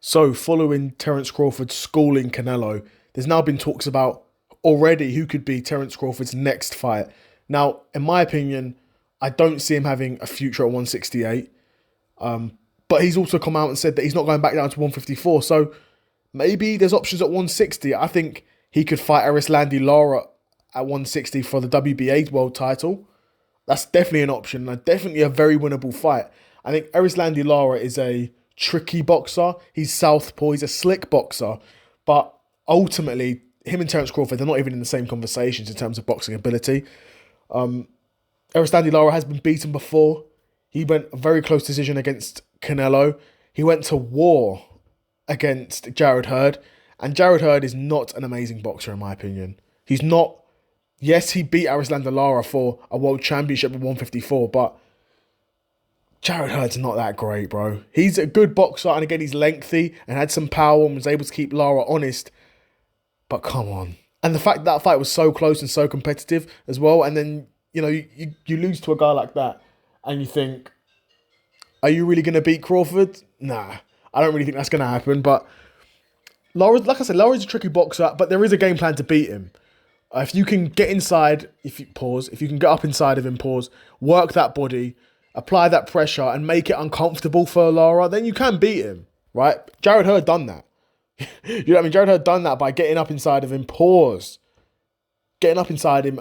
So, following Terence Crawford schooling Canelo, there's now been talks about already who could be Terence Crawford's next fight. Now, in my opinion, I don't see him having a future at 168. But he's also come out and said that he's not going back down to 154. So maybe there's options at 160. I think he could fight Erislandy Lara at 160 for the WBA world title. That's definitely an option and definitely a very winnable fight. I think Erislandy Lara is a tricky boxer. He's southpaw. He's a slick boxer. But ultimately, him and Terence Crawford, they're not even in the same conversations in terms of boxing ability. Erislandy Lara has been beaten before. He went a very close decision against Canelo. He went to war against Jarrett Hurd. And Jarrett Hurd is not an amazing boxer, in my opinion. He's not... Yes, he beat Erislandy Lara for a world championship at 154, but Jarrett Hurd's not that great, bro. He's a good boxer, and again, he's lengthy and had some power and was able to keep Lara honest. But come on. And the fact that fight was so close and so competitive as well, and then, you lose to a guy like that, and you think, are you really going to beat Crawford? Nah, I don't really think that's going to happen. But Lara's a tricky boxer, but there is a game plan to beat him. If you can get inside, if you can get up inside of him, work that body, apply that pressure and make it uncomfortable for Lara, then you can beat him, right? Jarrett Hurd done that. You know what I mean? Jarrett Hurd done that by getting up inside of him, getting up inside him,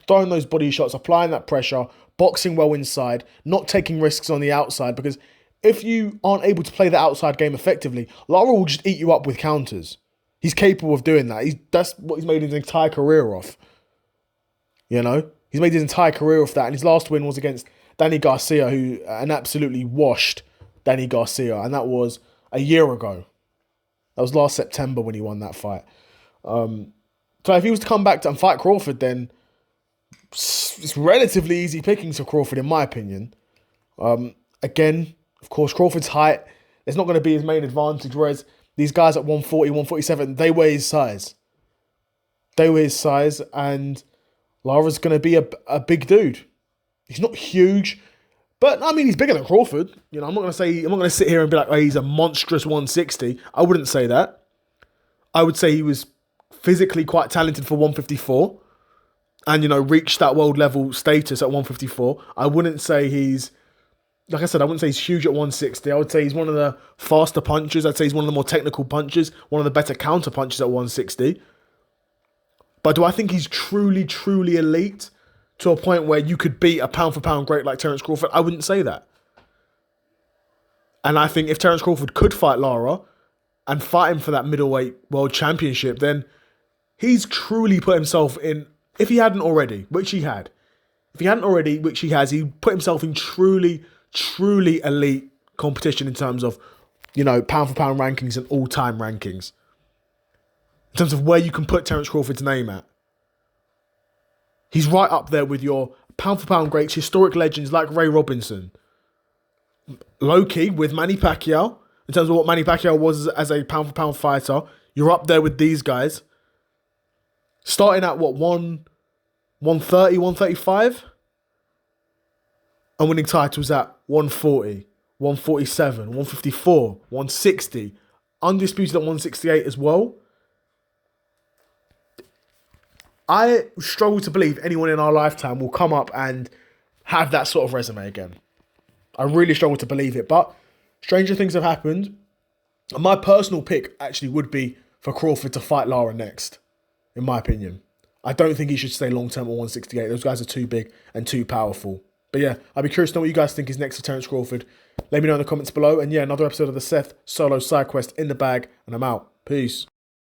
throwing those body shots, applying that pressure, boxing well inside, not taking risks on the outside, because if you aren't able to play the outside game effectively, Lara will just eat you up with counters. He's capable of doing that. That's what he's made his entire career off. He's made his entire career off that. And his last win was against Danny Garcia, who absolutely washed Danny Garcia. And that was a year ago. That was last September when he won that fight. So if he was to come back and fight Crawford, then it's relatively easy pickings for Crawford, in my opinion. Again, of course, Crawford's height, there's not going to be his main advantage, whereas these guys at 140, 147, they weigh his size. And Lara's going to be a big dude. He's not huge, but I mean, he's bigger than Crawford. I'm not going to sit here and be like, oh, he's a monstrous 160. I wouldn't say that. I would say he was physically quite talented for 154 and, reached that world level status at 154. I wouldn't say he's, like I said, I wouldn't say he's huge at 160. I would say he's one of the faster punchers. I'd say he's one of the more technical punchers, one of the better counter punchers at 160. But do I think he's truly, truly elite to a point where you could beat a pound-for-pound great like Terence Crawford? I wouldn't say that. And I think if Terence Crawford could fight Lara and fight him for that middleweight world championship, then he's truly put himself in, if he hadn't already, which he had, which he has, he put himself in truly elite competition in terms of, pound-for-pound rankings and all-time rankings. In terms of where you can put Terence Crawford's name at. He's right up there with your pound-for-pound greats, historic legends like Ray Robinson. Low-key with Manny Pacquiao. In terms of what Manny Pacquiao was as a pound-for-pound fighter, you're up there with these guys. Starting at, 130, 135? And winning titles at 140, 147, 154, 160. Undisputed at 168 as well. I struggle to believe anyone in our lifetime will come up and have that sort of resume again. I really struggle to believe it. But stranger things have happened. And my personal pick actually would be for Crawford to fight Lara next, in my opinion. I don't think he should stay long-term at 168. Those guys are too big and too powerful. But yeah, I'd be curious to know what you guys think is next for Terence Crawford. Let me know in the comments below. And yeah, another episode of the Seth Solo Side Quest in the bag. And I'm out. Peace.